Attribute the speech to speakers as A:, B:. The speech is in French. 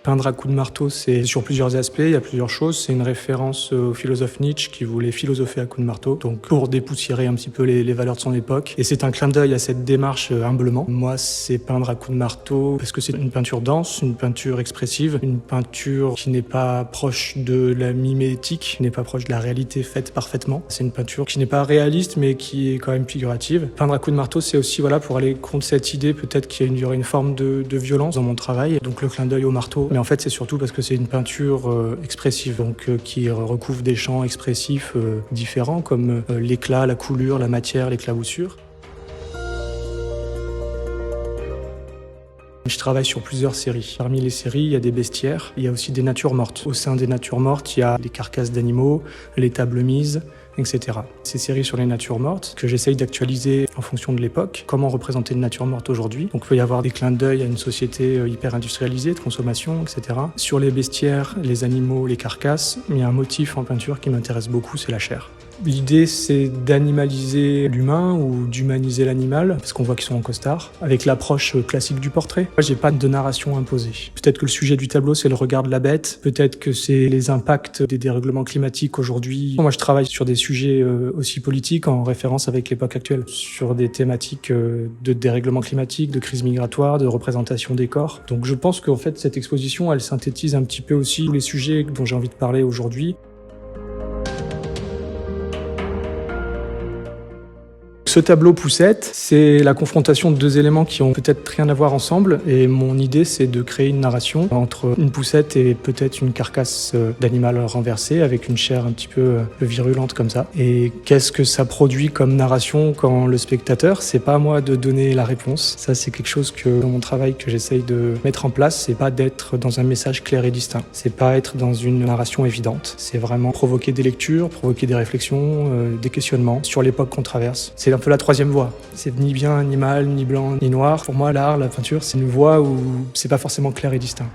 A: Peindre à coups de marteau, c'est sur plusieurs aspects, il y a plusieurs choses. C'est une référence au philosophe Nietzsche qui voulait philosopher à coups de marteau, donc pour dépoussiérer un petit peu les valeurs de son époque. Et c'est un clin d'œil à cette démarche humblement. Moi, c'est peindre à coups de marteau parce que c'est une peinture dense, une peinture expressive, une peinture qui n'est pas proche de la mimétique, qui n'est pas proche de la réalité faite parfaitement. C'est une peinture qui n'est pas réaliste, mais qui est quand même figurative. Peindre à coups de marteau, c'est aussi pour aller contre cette idée, peut-être qu'il y aurait une forme de violence dans mon travail, donc le clin d'œil au marteau. Mais en fait, c'est surtout parce que c'est une peinture expressive, donc qui recouvre des champs expressifs différents, comme l'éclat, la coulure, la matière, l'éclaboussure. Je travaille sur plusieurs séries. Parmi les séries, il y a des bestiaires, il y a aussi des natures mortes. Au sein des natures mortes, il y a les carcasses d'animaux, les tables mises, etc. Ces séries sur les natures mortes que j'essaye d'actualiser en fonction de l'époque. Comment représenter une nature morte aujourd'hui? Donc il peut y avoir des clins d'œil à une société hyper industrialisée, de consommation, etc. Sur les bestiaires, les animaux, les carcasses, il y a un motif en peinture qui m'intéresse beaucoup, c'est la chair. L'idée, c'est d'animaliser l'humain ou d'humaniser l'animal, parce qu'on voit qu'ils sont en costard, avec l'approche classique du portrait. Moi, j'ai pas de narration imposée. Peut-être que le sujet du tableau, c'est le regard de la bête. Peut-être que c'est les impacts des dérèglements climatiques aujourd'hui. Moi, je travaille sur des sujets aussi politiques en référence avec l'époque actuelle, sur des thématiques de dérèglement climatique, de crise migratoire, de représentation des corps. Donc je pense qu'en fait, cette exposition, elle synthétise un petit peu aussi tous les sujets dont j'ai envie de parler aujourd'hui. Ce tableau poussette, c'est la confrontation de deux éléments qui ont peut-être rien à voir ensemble, et mon idée, c'est de créer une narration entre une poussette et peut-être une carcasse d'animal renversé avec une chair un petit peu virulente comme ça. Et qu'est-ce que ça produit comme narration quand le spectateur, c'est pas à moi de donner la réponse. Ça, c'est quelque chose que dans mon travail que j'essaye de mettre en place, c'est pas d'être dans un message clair et distinct. C'est pas être dans une narration évidente. C'est vraiment provoquer des lectures, provoquer des réflexions, des questionnements sur l'époque qu'on traverse. C'est un peu la troisième voie. C'est ni bien animal, ni blanc, ni noir. Pour moi, l'art, la peinture, c'est une voie où c'est pas forcément clair et distinct.